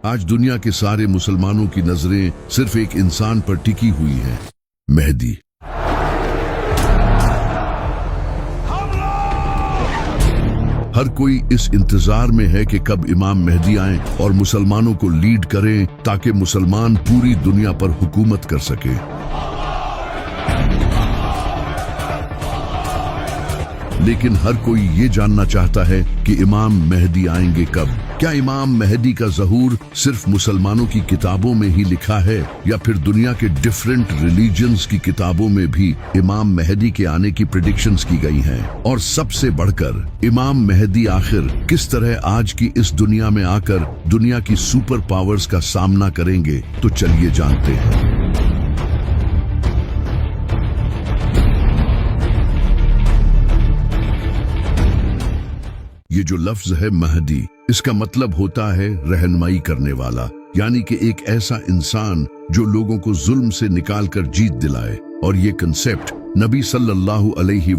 आज दुनिया के सारे मुसलमानों की नजरें सिर्फ एक इंसान पर टिकी हुई हैं, मेहदी। हर कोई इस इंतजार में है कि कब इमाम मेहदी आएं और मुसलमानों को लीड करें ताकि मुसलमान पूरी दुनिया पर हुकूमत कर सके। लेकिन हर कोई ये जानना चाहता है कि इमाम मेहदी आएंगे कब। क्या इमाम मेहदी का ज़हूर सिर्फ मुसलमानों की किताबों में ही लिखा है या फिर दुनिया के डिफरेंट रिलीजन्स की किताबों में भी इमाम मेहदी के आने की प्रेडिक्शंस की गई हैं? और सबसे बढ़कर इमाम मेहदी आखिर किस तरह आज की इस दुनिया में आकर दुनिया की सुपर पावर्स का सामना करेंगे? तो चलिए जानते हैं। ये जो लफ्ज है महदी, इसका मतलब होता है रहनुमाई करने वाला, यानी कि एक ऐसा इंसान जो लोगों को जुल्म से निकालकर जीत दिलाए। और ये कंसेप्ट नबी सल्लल्लाहु अलैहि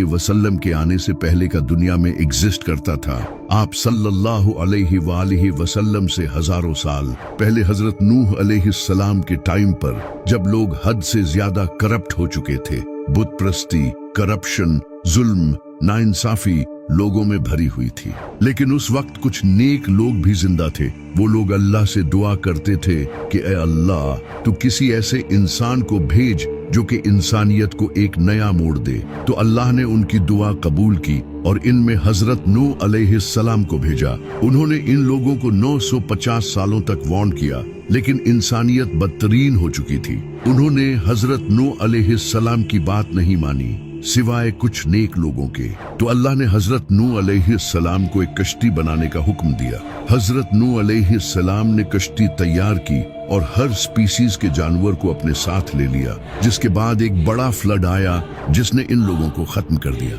वसल्लम के आने से पहले का दुनिया में एग्जिस्ट करता था। आप सल्लल्लाहु अलैहि वसल्लम से हजारों साल पहले हजरत नूह अलैहिस्सलाम के टाइम पर, जब लोग हद से ज्यादा करप्ट हो चुके थे, बुत प्रस्ती, करप्शन, जुल्म, नाइंसाफी लोगों में भरी हुई थी। लेकिन उस वक्त कुछ नेक लोग भी जिंदा थे। वो लोग अल्लाह से दुआ करते थे कि ए अल्लाह, तू किसी ऐसे इंसान को भेज जो कि इंसानियत को एक नया मोड़ दे। तो अल्लाह ने उनकी दुआ कबूल की और इनमें हजरत नूह अलैहिस्सलाम को भेजा। उन्होंने इन लोगों को 950 सालों तक वार्न किया, लेकिन इंसानियत बदतरीन हो चुकी थी। उन्होंने हजरत नूह अलैहिस्सलाम की बात नहीं मानी सिवाय कुछ नेक लोगों के। तो अल्लाह ने हजरत नूह अलैहिस्सलाम को एक कश्ती बनाने का हुक्म दिया। हजरत नूह अलैहिस्सलाम ने कश्ती तैयार की और हर स्पीसीज के जानवर को अपने साथ ले लिया, जिसके बाद एक बड़ा फ्लड आया जिसने इन लोगों को खत्म कर दिया।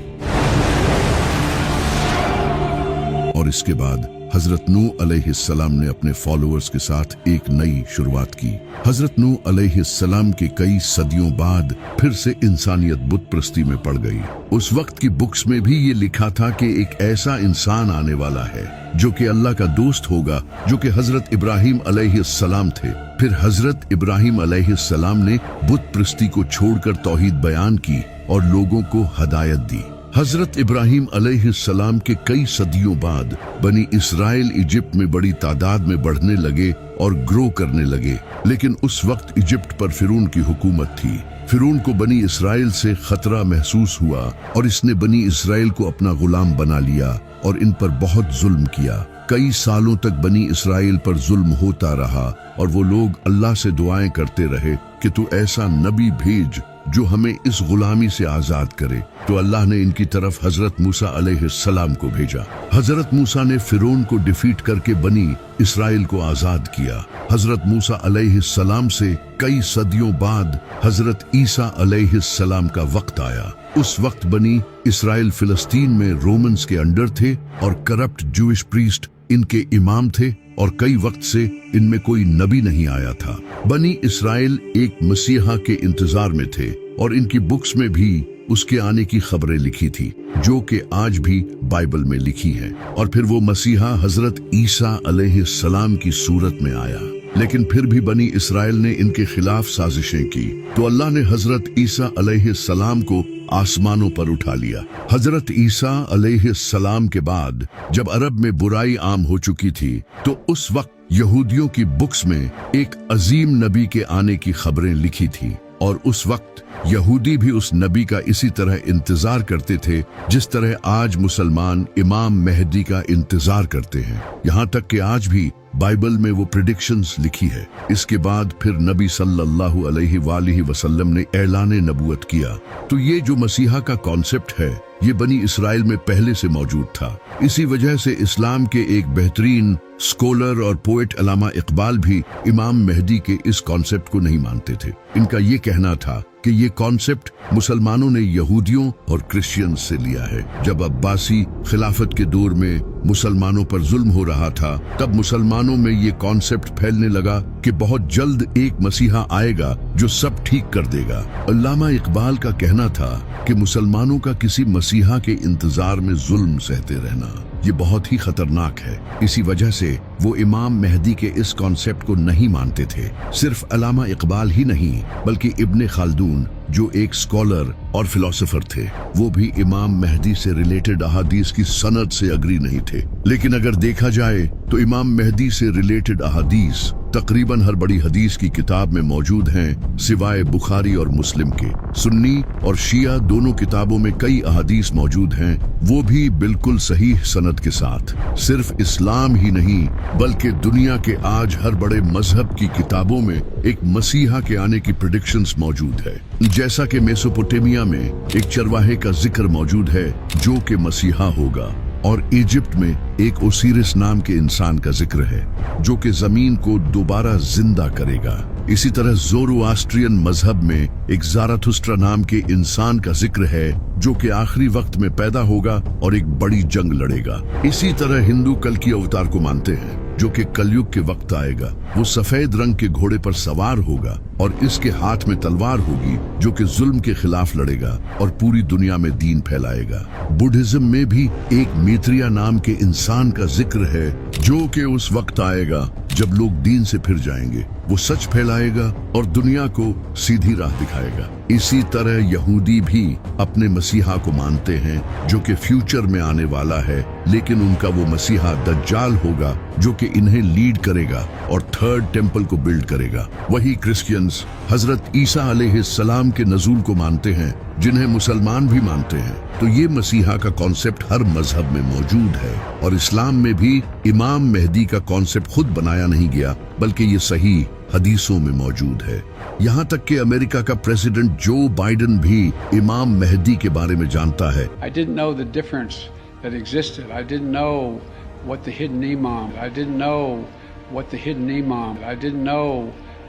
और इसके बाद हजरत नूह अलैहिस्सलाम ने अपने फॉलोअर्स के साथ एक नई शुरुआत की। हजरत नूह अलैहिस्सलाम के कई सदियों बाद फिर से इंसानियत बुत प्रस्ती में पड़ गई। उस वक्त की बुक्स में भी ये लिखा था कि एक ऐसा इंसान आने वाला है जो कि अल्लाह का दोस्त होगा, जो कि हजरत इब्राहिम अलैहिस्सलाम थे। फिर हजरत इब्राहिम अलैहिस्सलाम ने बुत प्रस्ती को छोड़कर तौहीद बयान की और लोगों को हदायत दी। हजरत इब्राहिम अलैहिस्सलाम के कई सदियों बाद बनी इसराइल इजिप्ट में बड़ी तादाद में बढ़ने लगे और ग्रो करने लगे। लेकिन उस वक्त इजिप्ट पर फिरौन की हुकूमत थी। फिरौन को बनी इसराइल से खतरा महसूस हुआ और इसने बनी इसराइल को अपना गुलाम बना लिया और इन पर बहुत जुल्म किया। कई सालों तक बनी इसराइल पर जुल्म होता रहा और वो लोग अल्लाह से दुआएं करते रहे कि तू ऐसा नबी भेज जो हमें इस गुलामी से आजाद करे। तो अल्लाह ने इनकी तरफ हजरत मूसा अलैहिस्सलाम को भेजा। हजरत मूसा ने फिरौन को डिफीट करके बनी इसराइल को आजाद किया। हजरत मूसा अलैहिस्सलाम से कई सदियों बाद हजरत ईसा अलैहिस्सलाम का वक्त आया। उस वक्त बनी इसराइल फिलिस्तीन में रोमन्स के अंडर थे और करप्ट जूइश प्रीस्ट इनके इमाम थे और कई वक्त से इनमें कोई नबी नहीं आया था। बनी इसराइल एक मसीहा के इंतजार में थे और इनकी बुक्स में भी उसके आने की खबरें लिखी थी, जो कि आज भी बाइबल में लिखी हैं। और फिर वो मसीहा हजरत ईसा अलैहिस्सलाम की सूरत में आया। लेकिन फिर भी बनी इसराइल ने इनके खिलाफ साजिशें की, तो अल्लाह ने हजरत ईसा अलैहिस्सलाम को आसमानों पर उठा लिया। हजरत ईसा अलैहिस्सलाम के बाद जब अरब में बुराई आम हो चुकी थी, तो उस वक्त यहूदियों की बुक्स में एक अजीम नबी के आने की खबरें लिखी थी। और उस वक्त यहूदी भी उस नबी का इसी तरह इंतजार करते थे जिस तरह आज मुसलमान इमाम मेहदी का इंतजार करते हैं। यहाँ तक कि आज भी बाइबल में वो प्रेडिक्शंस लिखी है। इसके बाद फिर नबी सल्लल्लाहु अलैहि वसल्लम ने ऐलान नबूवत किया। तो ये जो मसीहा का कॉन्सेप्ट है, ये बनी इसराइल में पहले से मौजूद था। इसी वजह से इस्लाम के एक बेहतरीन स्कॉलर और पोएट अल्लामा इकबाल भी इमाम मेहदी के इस कॉन्सेप्ट को नहीं मानते थे। इनका ये कहना था कि ये कॉन्सेप्ट मुसलमानों ने यहूदियों और क्रिश्चियंस से लिया है। जब अब्बासी खिलाफत के दौर में मुसलमानों पर जुल्म हो रहा था, तब मुसलमानों में ये कॉन्सेप्ट फैलने लगा कि बहुत जल्द एक मसीहा आएगा जो सब ठीक कर देगा। अल्लामा इकबाल का कहना था कि मुसलमानों का किसी मसीहा के इंतजार में जुल्म सहते रहना ये बहुत ही खतरनाक है। इसी वजह से वो इमाम मेहदी के इस कॉन्सेप्ट को नहीं मानते थे। सिर्फ अल्लामा इकबाल ही नहीं बल्कि इब्ने खालदून जो एक स्कॉलर और फिलोसोफर थे, वो भी इमाम मेहदी से रिलेटेड अहादीस की सनद से अग्री नहीं थे। लेकिन अगर देखा जाए तो इमाम मेहदी से रिलेटेड अहादीस तकरीबन हर बड़ी हदीस की किताब में मौजूद हैं, सिवाय बुखारी और मुस्लिम के। सुन्नी और शिया दोनों किताबों में कई अहादीस मौजूद हैं, वो भी बिल्कुल सही सनद के साथ। सिर्फ इस्लाम ही नहीं बल्कि दुनिया के आज हर बड़े मजहब की किताबों में एक मसीहा के आने की प्रेडिक्शंस मौजूद है। जैसा कि मेसोपोटामिया में एक चरवाहे का जिक्र मौजूद है जो कि मसीहा होगा, और इजिप्ट में एक ओसिरिस नाम के इंसान का जिक्र है जो कि जमीन को दोबारा जिंदा करेगा। इसी तरह ज़ोरोआस्ट्रियन मजहब में एक ज़ाराथुस्ट्रा नाम के इंसान का जिक्र है जो कि आखिरी वक्त में पैदा होगा और एक बड़ी जंग लड़ेगा। इसी तरह हिंदू कल की अवतार को मानते हैं जो कि कलयुग के वक्त आएगा। वो सफेद रंग के घोड़े पर सवार होगा और इसके हाथ में तलवार होगी जो कि जुल्म के खिलाफ लड़ेगा और पूरी दुनिया में दीन फैलाएगा। बुद्धिज्म में भी एक मैत्रेय नाम के इंसान का जिक्र है जो कि उस वक्त आएगा जब लोग दीन से फिर जाएंगे। वो सच फैलाएगा और दुनिया को सीधी राह दिखाएगा। इसी तरह यहूदी भी अपने मसीहा को मानते हैं जो कि फ्यूचर में आने वाला है, लेकिन उनका वो मसीहा दज्जाल होगा जो कि इन्हें लीड करेगा और थर्ड टेम्पल को बिल्ड करेगा। वही क्रिश्चियंस हजरत ईसा अलैहिस्सलाम के नजूल को मानते हैं जिन्हें मुसलमान भी मानते हैं। तो ये मसीहा का कॉन्सेप्ट हर मजहब में मौजूद है और इस्लाम में भी इमाम मेहदी का कॉन्सेप्ट खुद बनाया नहीं गया बल्कि ये सही हदीसों में मौजूद है। यहाँ तक कि अमेरिका का प्रेसिडेंट जो बाइडेन भी इमाम मेहदी के बारे में जानता है। I didn't know the difference that existed. I didn't know what the hidden imam. I didn't know what the hidden imam. I didn't know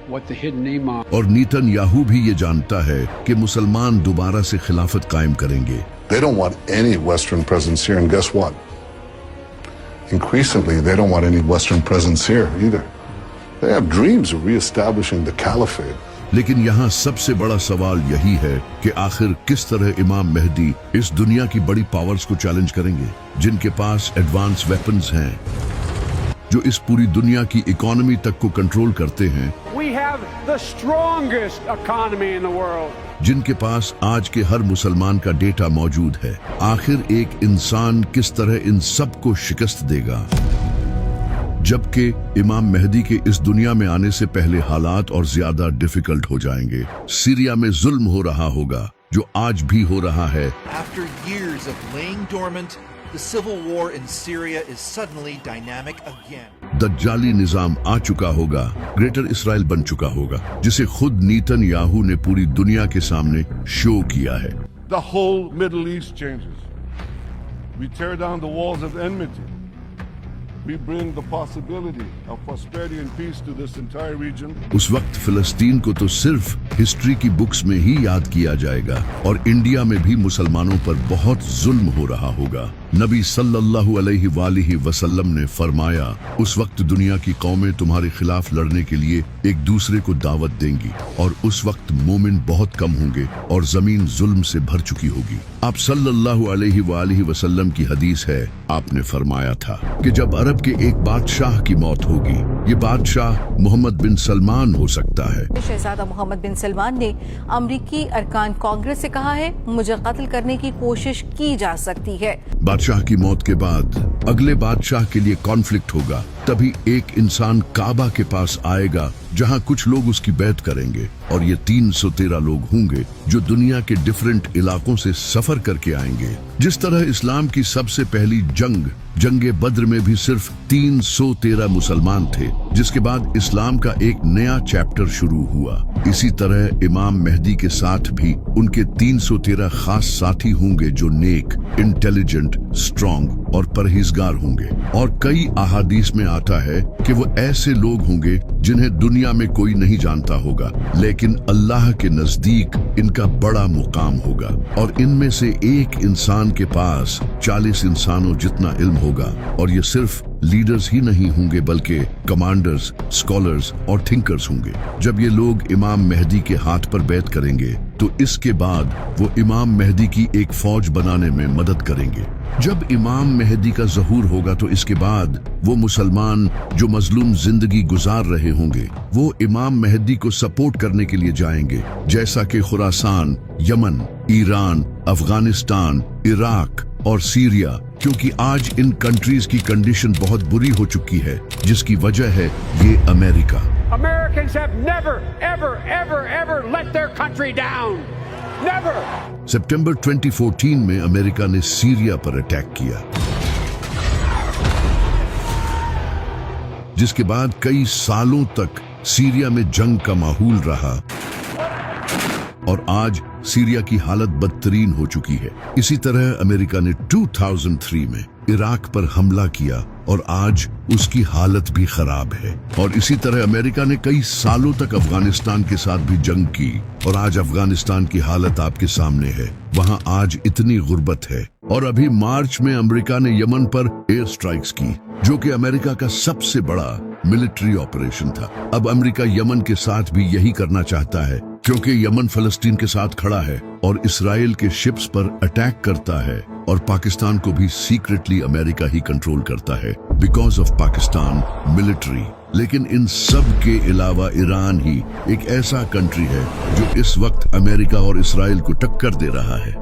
what the hidden imam. और Netanyahu भी ये जानता है कि मुसलमान दोबारा से खिलाफत कायम करेंगे। They don't want any Western presence here, and guess what? Increasingly, they don't want any Western presence here either. They have dreams of reestablishing the caliphate. लेकिन यहाँ सबसे बड़ा सवाल यही है कि आखिर किस तरह इमाम मेहदी इस दुनिया की बड़ी पावर्स को चैलेंज करेंगे जिनके पास एडवांस वेपन्स हैं, जो इस पूरी दुनिया की इकोनॉमी तक को कंट्रोल करते हैं। We have the strongest economy in the world. जिनके पास आज के हर मुसलमान का डेटा मौजूद है। आखिर एक इंसान किस तरह इन सब को शिकस्त देगा, जबकि इमाम मेहदी के इस दुनिया में आने से पहले हालात और ज्यादा डिफिकल्ट हो जाएंगे। सीरिया में जुल्म हो रहा होगा जो आज भी हो रहा है। After years of laying dormant, the civil war in Syria is suddenly dynamic again. दज्जाली निजाम आ चुका होगा, ग्रेटर इसराइल बन चुका होगा, जिसे खुद नेतन्याहू ने पूरी दुनिया के सामने शो किया है। The whole Middle East changes. We tear down the walls of enmity. We bring the possibility of prosperity and peace to this entire region. उस वक्त फिलिस्तीन को तो सिर्फ हिस्ट्री की बुक्स में ही याद किया जाएगा और इंडिया में भी मुसलमानों पर बहुत जुल्म हो रहा होगा। नबी सल्लल्लाहु अलैहि वसल्लम ने फरमाया, उस वक्त दुनिया की कौमें तुम्हारे खिलाफ लड़ने के लिए एक दूसरे को दावत देंगी और उस वक्त मोमिन बहुत कम होंगे और जमीन जुल्म से भर चुकी होगी। आप सल्लल्लाहु अलैहि वसल्लम की हदीस है, आपने फरमाया था कि जब अरब के एक बादशाह की मौत होगी, ये बादशाह मोहम्मद बिन सलमान हो सकता है। शहजादा मोहम्मद बिन सलमान ने अमरीकी अरकान कांग्रेस से कहा है, मुझे कत्ल करने की कोशिश की जा सकती है। बादशाह की मौत के बाद अगले बादशाह के लिए कॉन्फ्लिक्ट होगा, तभी एक इंसान काबा के पास आएगा जहां कुछ लोग उसकी बैत करेंगे और ये 313 लोग होंगे जो दुनिया के डिफरेंट इलाकों से सफर करके आएंगे। जिस तरह इस्लाम की सबसे पहली जंगे बद्र में भी सिर्फ 313 मुसलमान थे, जिसके बाद इस्लाम का एक नया चैप्टर शुरू हुआ। इसी तरह इमाम मेहदी के साथ भी उनके 313 खास साथी होंगे जो नेक, इंटेलिजेंट, स्ट्रॉन्ग और परहेजगार होंगे। और कई अहादीस में आता है कि वो ऐसे लोग होंगे जिन्हें दुनिया में कोई नहीं जानता होगा, लेकिन अल्लाह के नजदीक इनका बड़ा मुकाम होगा और इनमें से एक इंसान के पास 40 इंसानों जितना इल्म होगा। और ये सिर्फ लीडर्स ही नहीं होंगे बल्कि कमांडर्स, स्कॉलर्स और थिंकर्स होंगे। जब ये लोग इमाम मेहदी के हाथ पर बैत करेंगे तो इसके बाद वो इमाम मेहदी की एक फौज बनाने में मदद करेंगे। जब इमाम मेहदी का ज़हूर होगा तो इसके बाद वो मुसलमान जो मजलूम जिंदगी गुजार रहे होंगे वो इमाम मेहदी को सपोर्ट करने के लिए जाएंगे, जैसा कि Khorasan, Yemen, Iran, Afghanistan, Iraq और सीरिया, क्योंकि आज इन कंट्रीज की कंडीशन बहुत बुरी हो चुकी है, जिसकी वजह है ये America. Americans have never, ever, ever, ever let their country down. Never. सितंबर 2014 में अमेरिका ने सीरिया पर अटैक किया, जिसके बाद कई सालों तक सीरिया में जंग का माहौल रहा और आज सीरिया की हालत बदतरीन हो चुकी है। इसी तरह अमेरिका ने 2003 में इराक पर हमला किया और आज उसकी हालत भी खराब है। और इसी तरह अमेरिका ने कई सालों तक अफगानिस्तान के साथ भी जंग की और आज अफगानिस्तान की हालत आपके सामने है। वहां आज इतनी गुर्बत है। और अभी मार्च में अमेरिका ने यमन पर एयर स्ट्राइक्स की, जो कि अमेरिका का सबसे बड़ा मिलिट्री ऑपरेशन था। अब अमेरिका यमन के साथ भी यही करना चाहता है, क्योंकि यमन फलस्तीन के साथ खड़ा है और इसराइल के शिप्स पर अटैक करता है और पाकिस्तान को भी सीक्रेटली अमेरिका ही कंट्रोल करता है बिकॉज ऑफ पाकिस्तान मिलिट्री। लेकिन इन सब के अलावा ईरान ही एक ऐसा कंट्री है जो इस वक्त अमेरिका और इसराइल को टक्कर दे रहा है।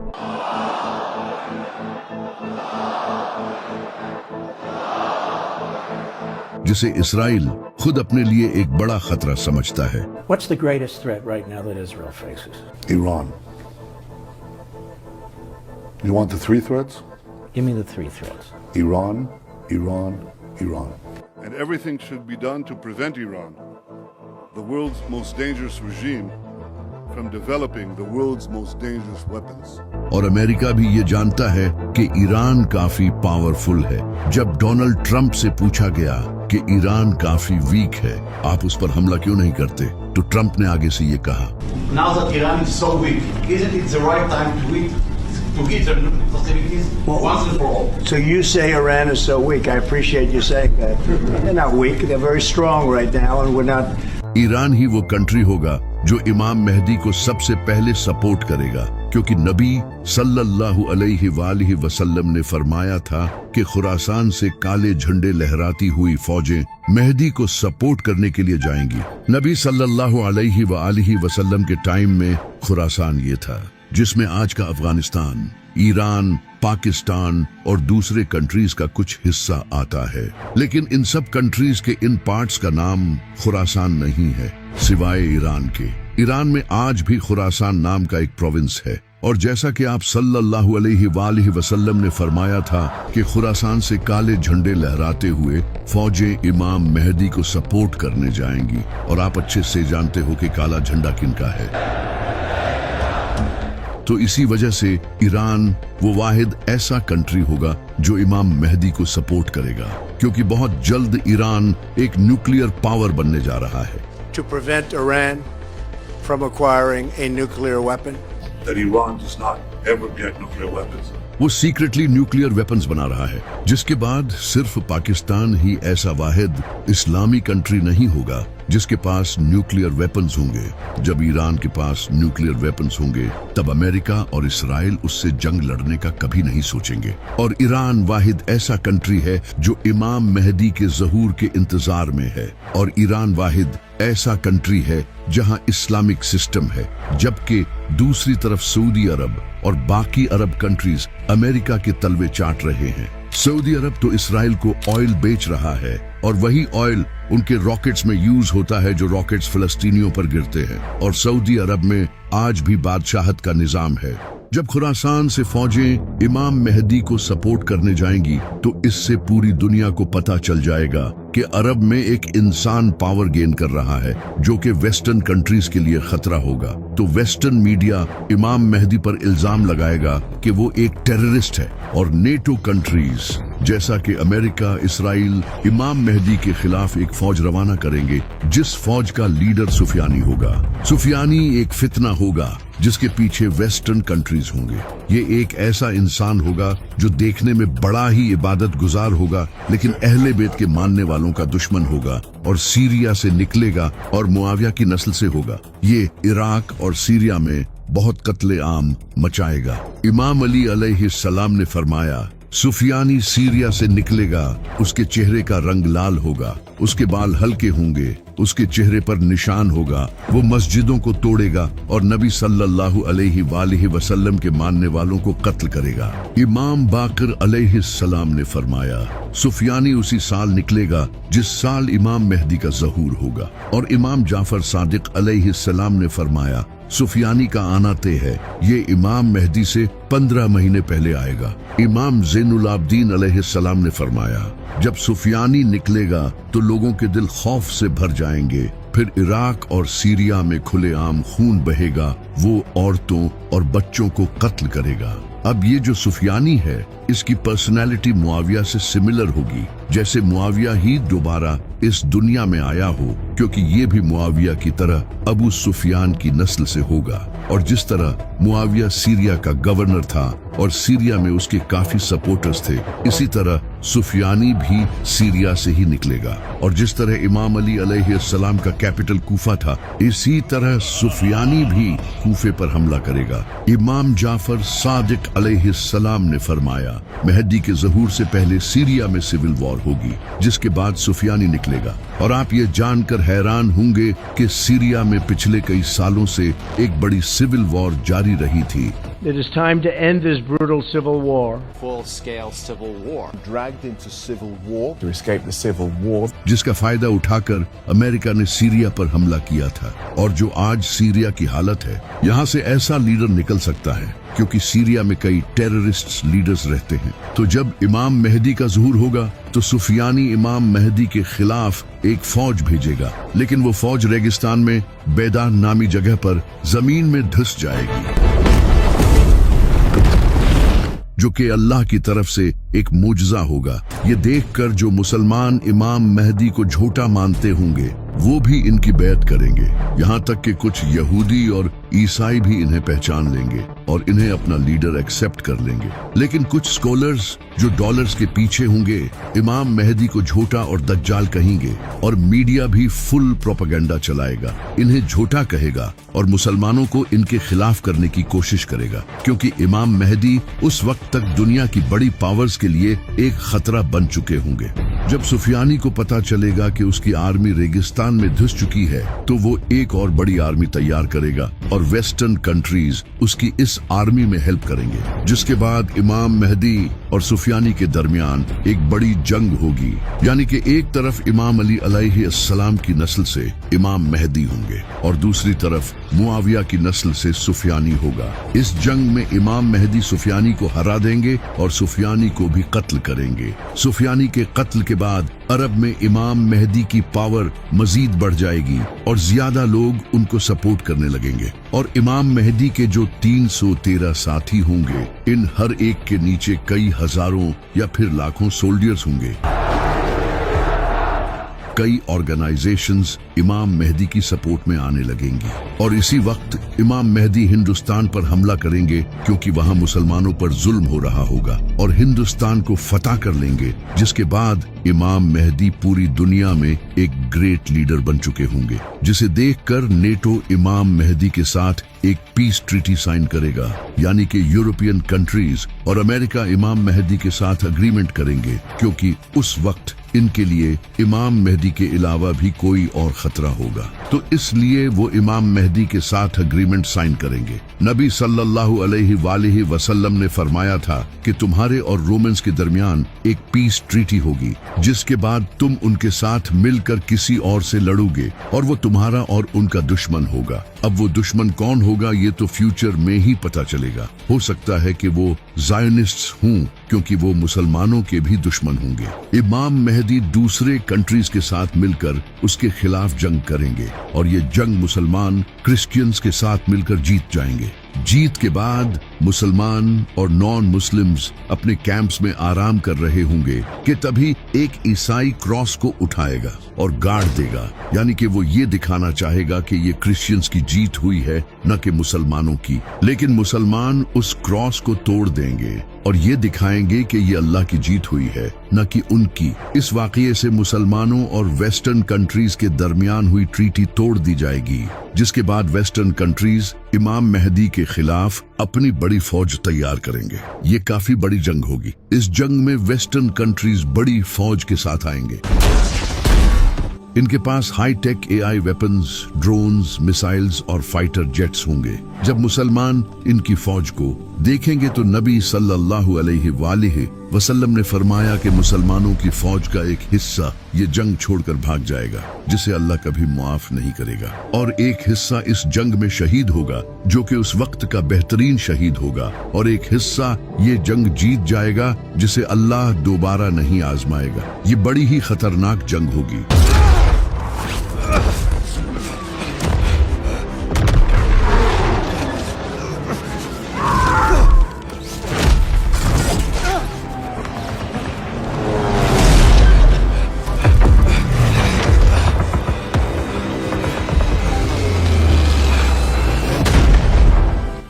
जिसे इसराइल खुद अपने लिए एक बड़ा खतरा समझता है। What's the greatest threat right now that Israel faces? Iran. You want the three threats? Give me the three threats. Iran, Iran, Iran. And everything should be done to prevent Iran, the world's most dangerous regime, from developing the world's most dangerous weapons. और America भी ये जानता है कि Iran काफी powerful है। जब Donald Trump से पूछा गया कि ईरान काफी वीक है, आप उस पर हमला क्यों नहीं करते, तो ट्रंप ने आगे से ये कहा, Now that Iran is so weak, isn't it the right time to hit their nuclear facilities once and for all? So you say Iran is so weak. I appreciate you saying that. They're not weak. They're very strong right now, and we're not. Iran ही वो country होगा जो इमाम मेहदी को सबसे पहले support करेगा, क्योंकि नबी सल्लल्लाहु अलैहि वसल्लम ने फरमाया था कि खुरासान से काले झंडे लहराती हुई फौजें मेहदी को सपोर्ट करने के लिए जाएंगी। नबी सल्लल्लाहु अलैहि वसल्लम के टाइम में खुरासान ये था, जिसमें आज का अफगानिस्तान, ईरान, पाकिस्तान और दूसरे कंट्रीज का कुछ हिस्सा आता है। लेकिन इन सब कंट्रीज के इन पार्ट्स का नाम खुरासान नहीं है, सिवाय ईरान के। ईरान में आज भी खुरासान नाम का एक प्रोविंस है। और जैसा कि आप सल्लल्लाहु अलैहि वसल्लम ने फरमाया था कि खुरासान से काले झंडे लहराते हुए फौजें इमाम मेहदी को सपोर्ट करने जाएंगी। और आप अच्छे से जानते हो कि काला झंडा किनका है। तो इसी वजह से ईरान वो वाहिद ऐसा कंट्री होगा जो इमाम मेहदी को सपोर्ट करेगा, क्योंकि बहुत जल्द ईरान एक न्यूक्लियर पावर बनने जा रहा है। To prevent Iran from acquiring a nuclear weapon. That Iran does not ever get nuclear weapons. वो सीक्रेटली न्यूक्लियर वेपन्स बना रहा है, जिसके बाद सिर्फ पाकिस्तान ही ऐसा वाहिद इस्लामी कंट्री नहीं होगा जिसके पास न्यूक्लियर वेपन्स होंगे। जब ईरान के पास न्यूक्लियर वेपन्स होंगे तब अमेरिका और इसराइल उससे जंग लड़ने का कभी नहीं सोचेंगे। और ईरान वाहिद ऐसा कंट्री है जो इमाम मेहदी के ज़हूर के इंतजार में है। और ईरान वाहिद ऐसा कंट्री है जहां इस्लामिक सिस्टम है, जबकि दूसरी तरफ सऊदी अरब और बाकी अरब कंट्रीज अमेरिका के तलवे चाट रहे हैं। सऊदी अरब तो इसराइल को ऑयल बेच रहा है और वही ऑयल उनके रॉकेट्स में यूज होता है जो रॉकेट्स फिलिस्तीनियों पर गिरते हैं। और सऊदी अरब में आज भी बादशाहत का निजाम है। जब खुरासान से फौजें इमाम मेहदी को सपोर्ट करने जाएंगी तो इससे पूरी दुनिया को पता चल जाएगा कि अरब में एक इंसान पावर गेन कर रहा है, जो कि वेस्टर्न कंट्रीज के लिए खतरा होगा। तो वेस्टर्न मीडिया इमाम मेहदी पर इल्जाम लगाएगा कि वो एक टेररिस्ट है। और नेटो कंट्रीज जैसा कि अमेरिका, इसराइल इमाम मेहदी के खिलाफ एक फौज रवाना करेंगे, जिस फौज का लीडर सुफियानी होगा। सुफियानी एक फितना होगा जिसके पीछे वेस्टर्न कंट्रीज होंगे। ये एक ऐसा इंसान होगा जो देखने में बड़ा ही इबादत गुजार होगा, लेकिन अहले बैत के मानने वालों का दुश्मन होगा और सीरिया से निकलेगा और मुआविया की नस्ल से होगा। ये इराक और सीरिया में बहुत कत्ले आम मचाएगा। इमाम अली अलैहिस्सलाम ने फरमाया, सुफियानी सीरिया से निकलेगा, उसके चेहरे का रंग लाल होगा, उसके बाल हल्के होंगे, उसके चेहरे पर निशान होगा, वो मस्जिदों को तोड़ेगा और नबी सल्लल्लाहु अलैहि वसल्लम के मानने वालों को कत्ल करेगा। इमाम बाकर अलैहिस्सलाम ने फरमाया, सुफियानी उसी साल निकलेगा जिस साल इमाम मेहदी का ज़हूर होगा। और इमाम जाफर सादिक अलैहिस्सलाम ने फरमाया, सुफियानी का आना तय है, ये इमाम मेहदी से 15 महीने पहले आएगा। इमाम ज़ैनुल आबदीन अलैहिस्सलाम ने फरमाया, जब सुफियानी निकलेगा तो लोगों के दिल खौफ से भर जाएंगे, फिर इराक और सीरिया में खुलेआम खून बहेगा, वो औरतों और बच्चों को कत्ल करेगा। अब ये जो सुफियानी है, इसकी पर्सनैलिटी मुआविया से सिमिलर होगी, जैसे मुआविया ही दोबारा इस दुनिया में आया हो, क्योंकि ये भी मुआविया की तरह अबू सुफियान की नस्ल से होगा। और जिस तरह मुआविया सीरिया का गवर्नर था और सीरिया में उसके काफी सपोर्टर्स थे, इसी तरह सुफियानी भी सीरिया से ही निकलेगा। और जिस तरह इमाम अली अलैहिस्सलाम का कैपिटल कूफा था, इसी तरह सुफियानी भी कूफे पर हमला करेगा। इमाम जाफर सादिक अलैहिस्सलाम ने फरमाया, मेहदी के ज़हूर से पहले सीरिया में सिविल वॉर होगी, जिसके बाद सुफियानी निकलेगा। और आप ये जानकर हैरान होंगे कि सीरिया में पिछले कई सालों से एक बड़ी सिविल वॉर जारी रही थी। It is time to end this brutal civil war. Full-scale civil war. Dragged into civil war to escape the civil war. जिसका फायदा उठाकर अमेरिका ने सीरिया पर हमला किया था। और जो आज सीरिया की हालत है, यहाँ से ऐसा लीडर निकल सकता है, क्योंकि सीरिया में कई टेररिस्ट लीडर्स रहते हैं। तो जब इमाम मेहदी का ज़हूर होगा तो सुफियानी इमाम मेहदी के खिलाफ एक फौज भेजेगा, लेकिन वो फौज रेगिस्तान में बेदान नामी जगह पर जमीन में धंस जाएगी, जो कि अल्लाह की तरफ से एक मुजज़ा होगा। ये देखकर जो मुसलमान इमाम मेहदी को झूठा मानते होंगे, वो भी इनकी बैत करेंगे। यहाँ तक कि कुछ यहूदी और ईसाई भी इन्हें पहचान लेंगे और इन्हें अपना लीडर एक्सेप्ट कर लेंगे। लेकिन कुछ स्कॉलर्स जो डॉलर्स के पीछे होंगे, इमाम मेहदी को झूठा और दज्जाल कहेंगे, और मीडिया भी फुल प्रोपेगेंडा चलाएगा, इन्हें झूठा कहेगा और मुसलमानों को इनके खिलाफ करने की कोशिश करेगा, क्योंकि इमाम मेहदी उस वक्त तक दुनिया की बड़ी पावर्स के लिए एक खतरा बन चुके होंगे। जब सुफियानी को पता चलेगा कि उसकी आर्मी रेगिस्तान में धंस चुकी है, तो वो एक और बड़ी आर्मी तैयार करेगा और वेस्टर्न कंट्रीज उसकी इस आर्मी में हेल्प करेंगे, जिसके बाद इमाम मेहदी और सुफियानी के दरमियान एक बड़ी जंग होगी। यानी कि एक तरफ इमाम अली अलैहिस्सलाम की नस्ल से इमाम मेहदी होंगे और दूसरी तरफ मुआविया की नस्ल से सुफियानी होगा। इस जंग में इमाम मेहदी सुफियानी को हरा देंगे और सुफियानी को भी कत्ल करेंगे। सुफियानी के कत्ल के बाद अरब में इमाम मेहदी की पावर मजीद बढ़ जाएगी और ज्यादा लोग उनको सपोर्ट करने लगेंगे। और इमाम मेहदी के जो 313 साथी होंगे, इन हर एक के नीचे कई हजारों या फिर लाखों सोल्जर्स होंगे। कई ऑर्गेनाइजेशंस इमाम मेहदी की सपोर्ट में आने लगेंगी और इसी वक्त इमाम मेहदी हिंदुस्तान पर हमला करेंगे, क्योंकि वहां मुसलमानों पर जुल्म हो रहा होगा, और हिंदुस्तान को फतह कर लेंगे, जिसके बाद इमाम मेहदी पूरी दुनिया में एक ग्रेट लीडर बन चुके होंगे, जिसे देखकर नेटो इमाम मेहदी के साथ एक पीस ट्रीटी साइन करेगा। यानी कि यूरोपियन कंट्रीज और अमेरिका इमाम मेहदी के साथ अग्रीमेंट करेंगे, क्योंकि उस वक्त इनके लिए इमाम मेहदी के अलावा भी कोई और खतरा होगा, तो इसलिए वो इमाम मेहदी के साथ अग्रीमेंट साइन करेंगे। नबी सल्लल्लाहु अलैहि वसल्लम ने फरमाया था कि तुम्हारे और रोमन्स के दरमियान एक पीस ट्रीटी होगी, जिसके बाद तुम उनके साथ मिलकर किसी और से लड़ोगे और वो तुम्हारा और उनका दुश्मन होगा। अब वो दुश्मन कौन होगा, ये तो फ्यूचर में ही पता चलेगा। हो सकता है कि वो ज़ायनिस्ट्स हों, क्योंकि वो मुसलमानों के भी दुश्मन होंगे। इमाम मेहदी दूसरे कंट्रीज के साथ मिलकर उसके खिलाफ जंग करेंगे और ये जंग मुसलमान क्रिश्चियंस के साथ मिलकर जीत जाएंगे। जीत के बाद मुसलमान और नॉन मुस्लिम्स अपने कैंप्स में आराम कर रहे होंगे कि तभी एक ईसाई क्रॉस को उठाएगा और गाड़ देगा, यानी कि वो ये दिखाना चाहेगा कि ये क्रिश्चियंस की जीत हुई है, न कि मुसलमानों की। लेकिन मुसलमान उस क्रॉस को तोड़ देंगे और ये दिखाएंगे कि ये अल्लाह की जीत हुई है न कि उनकी। इस वाक़ये से मुसलमानों और वेस्टर्न कंट्रीज के दरमियान हुई ट्रीटी तोड़ दी जाएगी, जिसके बाद वेस्टर्न कंट्रीज इमाम मेहदी के खिलाफ अपनी बड़ी फौज तैयार करेंगे। ये काफी बड़ी जंग होगी। इस जंग में वेस्टर्न कंट्रीज बड़ी फौज के साथ आएंगे। इनके पास high tech AI weapons, drones, missiles और फाइटर जेट्स होंगे। जब मुसलमान इनकी फौज को देखेंगे तो नबी सल्लल्लाहु अलैहि वसल्लम ने फरमाया कि मुसलमानों की फौज का एक हिस्सा ये जंग छोड़कर भाग जाएगा, जिसे अल्लाह कभी मुआफ नहीं करेगा, और एक हिस्सा इस जंग में शहीद होगा जो कि उस वक्त का बेहतरीन शहीद होगा, और एक हिस्सा ये जंग जीत जाएगा जिसे अल्लाह दोबारा नहीं आजमाएगा। ये बड़ी ही खतरनाक जंग होगी।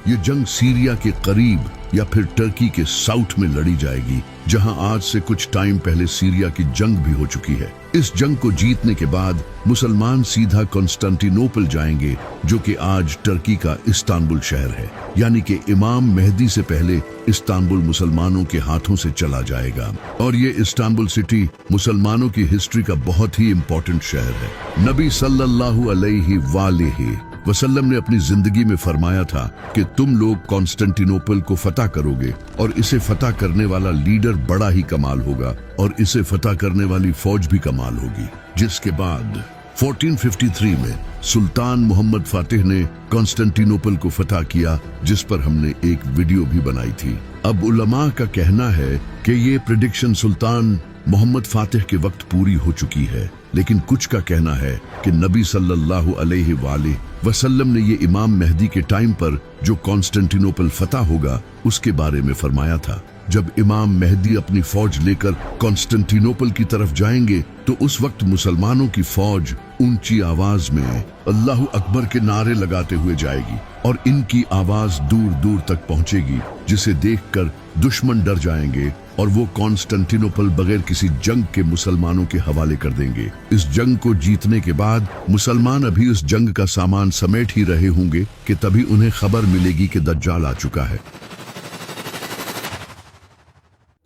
ये जंग सीरिया के करीब या फिर टर्की के साउथ में लड़ी जाएगी, जहां आज से कुछ टाइम पहले सीरिया की जंग भी हो चुकी है। इस जंग को जीतने के बाद मुसलमान सीधा कॉन्स्टेंटिनोपल जाएंगे, जो कि आज टर्की का इस्तांबुल शहर है। यानी कि इमाम मेहदी से पहले इस्तांबुल मुसलमानों के हाथों से चला जाएगा, और ये इस्तांबुल सिटी मुसलमानों की हिस्ट्री का बहुत ही इम्पोर्टेंट शहर है। नबी सल्लल्लाहु अलैहि वसल्लम ने अपनी जिंदगी में फरमाया था कि तुम लोग कॉन्स्टेंटिनोपल को फतह करोगे, और इसे फतह करने वाला लीडर बड़ा ही कमाल होगा, और इसे फतह करने वाली फौज भी कमाल होगी। जिसके बाद 1453 में सुल्तान मोहम्मद फातिह ने कॉन्स्टेंटिनोपल को फतह किया, जिस पर हमने एक वीडियो भी बनाई थी। अब उलमा का कहना है कि ये प्रेडिक्शन सुल्तान मोहम्मद फातिह के वक्त पूरी हो चुकी है, लेकिन कुछ का कहना है कि नबी सल्लल्लाहु अलैहि वसल्लम ने ये इमाम मेहदी के टाइम पर जो कॉन्स्टेंटिनोपल फतह होगा उसके बारे में फरमाया था। जब इमाम मेहदी अपनी फौज लेकर कॉन्स्टेंटिनोपल की तरफ जाएंगे तो उस वक्त मुसलमानों की फौज ऊंची आवाज में अल्लाहु अकबर के नारे लगाते हुए जाएगी, और इनकी आवाज दूर दूर तक पहुंचेगी, जिसे देखकर दुश्मन डर जाएंगे और वो कॉन्स्टेंटिनोपल बगैर किसी जंग के मुसलमानों के हवाले कर देंगे। इस जंग को जीतने के बाद मुसलमान अभी उस जंग का सामान समेट ही रहे होंगे कि तभी उन्हें खबर मिलेगी कि दज्जाल आ चुका है।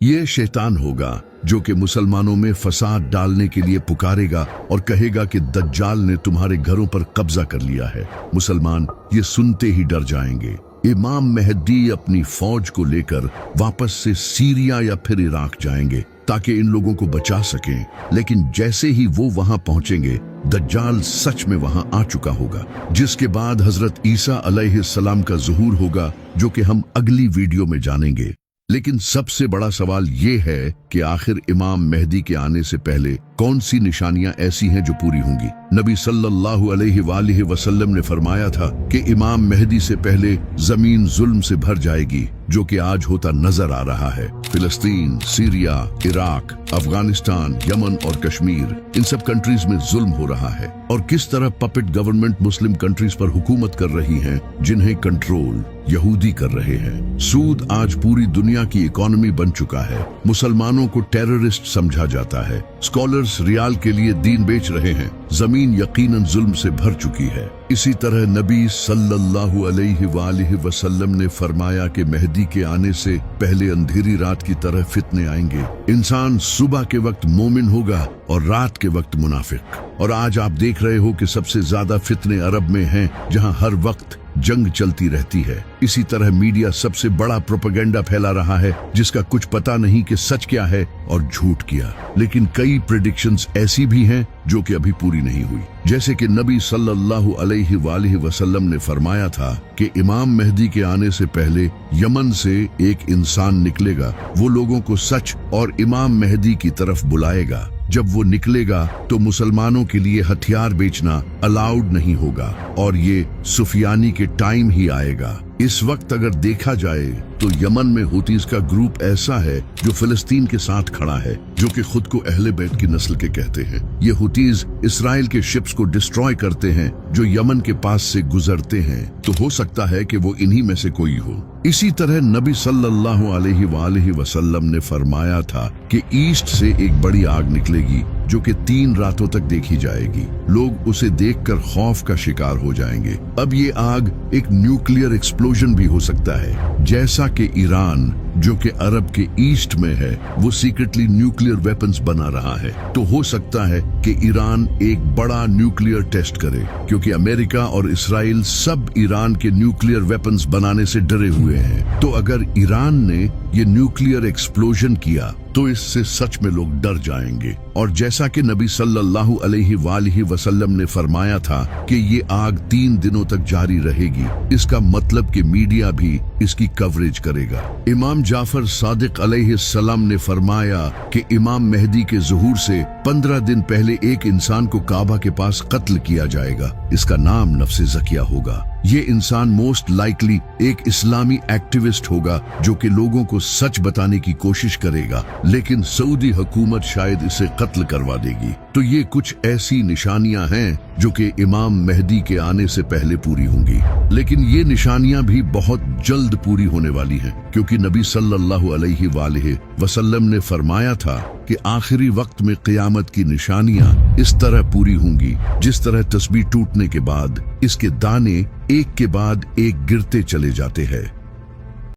ये शैतान होगा जो कि मुसलमानों में फसाद डालने के लिए पुकारेगा और कहेगा कि दज्जाल ने तुम्हारे घरों पर कब्जा कर लिया है। मुसलमान ये सुनते ही डर जाएंगे। इमाम मेहदी अपनी फौज को लेकर वापस से सीरिया या फिर इराक जाएंगे ताकि इन लोगों को बचा सकें, लेकिन जैसे ही वो वहां पहुंचेंगे दज्जाल सच में वहां आ चुका होगा, जिसके बाद हजरत ईसा अलैहिस्सलाम का ज़ुहूर होगा, जो कि हम अगली वीडियो में जानेंगे। लेकिन सबसे बड़ा सवाल ये है कि आखिर इमाम मेहदी के आने से पहले कौन सी निशानियां ऐसी हैं जो पूरी होंगी। नबी सल्लल्लाहु अलैहि वसल्लम ने फरमाया था कि इमाम मेहदी से पहले जमीन जुल्म से भर जाएगी, जो कि आज होता नजर आ रहा है। फिलिस्तीन, सीरिया, इराक, अफगानिस्तान, यमन और कश्मीर, इन सब कंट्रीज में जुल्म हो रहा है, और किस तरह पपेट गवर्नमेंट मुस्लिम कंट्रीज पर हुकूमत कर रही है, जिन्हें कंट्रोल यहूदी कर रहे हैं। सूद आज पूरी दुनिया की इकोनॉमी बन चुका है। मुसलमानों को टेररिस्ट समझा जाता है। स्कॉलर्स रियाल के लिए दीन बेच रहे हैं। जमीन यकीनन जुल्म से भर चुकी है। इसी तरह नबी सल्लल्लाहु अलैहि वसल्लम ने फरमाया कि मेहदी के आने से पहले अंधेरी रात की तरह फितने आएंगे। इंसान सुबह के वक्त मोमिन होगा और रात के वक्त मुनाफिक। और आज आप देख रहे हो कि सबसे ज्यादा फितने अरब में हैं, जहां हर वक्त जंग चलती रहती है। इसी तरह मीडिया सबसे बड़ा प्रोपेगेंडा फैला रहा है, जिसका कुछ पता नहीं कि सच क्या है और झूठ क्या। लेकिन कई प्रेडिक्शंस ऐसी भी हैं जो कि अभी पूरी नहीं हुई। जैसे कि नबी सल्लल्लाहु अलैहि वसल्लम ने फरमाया था कि इमाम मेहदी के आने से पहले यमन से एक इंसान निकलेगा। वो लोगों को सच और इमाम मेहदी की तरफ बुलाएगा। जब वो निकलेगा तो मुसलमानों के लिए हथियार बेचना अलाउड नहीं होगा, और ये सुफियानी के टाइम ही आएगा। इस वक्त अगर देखा जाए तो यमन में हुतीज का ग्रुप ऐसा है जो फिलिस्तीन के साथ खड़ा है, जो कि खुद को अहले बैत की नस्ल के कहते हैं। ये हुतीज इसराइल के शिप्स को डिस्ट्रॉय करते हैं जो यमन के पास से गुजरते हैं, तो हो सकता है कि वो इन्हीं में से कोई हो। इसी तरह नबी सल्लल्लाहु अलैहि वसल्लम ने फरमाया था कि ईस्ट से एक बड़ी आग निकलेगी जो कि 3 रातों तक देखी जाएगी। लोग उसे देखकर खौफ का शिकार हो जाएंगे। अब ये आग एक न्यूक्लियर एक्सप्लोजन भी हो सकता है, जैसा कि ईरान जो कि अरब के ईस्ट में है वो सीक्रेटली न्यूक्लियर वेपन्स बना रहा है। तो हो सकता है कि ईरान एक बड़ा न्यूक्लियर टेस्ट करे, क्योंकि अमेरिका और इसराइल सब ईरान के न्यूक्लियर वेपन्स बनाने से डरे हुए हैं। तो अगर ईरान ने ये न्यूक्लियर एक्सप्लोजन किया तो इससे सच में लोग डर जाएंगे। और जैसा कि नबी सल्लल्लाहु अलैहि वसल्लम ने फरमाया था कि ये आग 3 दिनों तक जारी रहेगी, इसका मतलब कि मीडिया भी इसकी कवरेज करेगा। इमाम जाफर सादिक अलैहिस्सलाम ने फरमाया कि इमाम मेहदी के ज़ुहूर से 15 दिन पहले एक इंसान को काबा के पास कत्ल किया जाएगा। इसका नाम नफ्से ज़किया होगा। ये इंसान मोस्ट लाइकली एक इस्लामी एक्टिविस्ट होगा जो कि लोगों को सच बताने की कोशिश करेगा, लेकिन सऊदी हुकूमत शायद इसे कत्ल करवा देगी। तो ये कुछ ऐसी निशानियां हैं जो कि इमाम मेहदी के आने से पहले पूरी होंगी। लेकिन ये निशानियां भी बहुत जल्द पूरी होने वाली हैं, क्योंकि नबी सल्लल्लाहु अलैहि वसल्लम ने फरमाया था कि आखिरी वक्त में क़यामत की निशानियां इस तरह पूरी होंगी जिस तरह तस्बीह टूटने के बाद इसके दाने एक के बाद एक गिरते चले जाते हैं।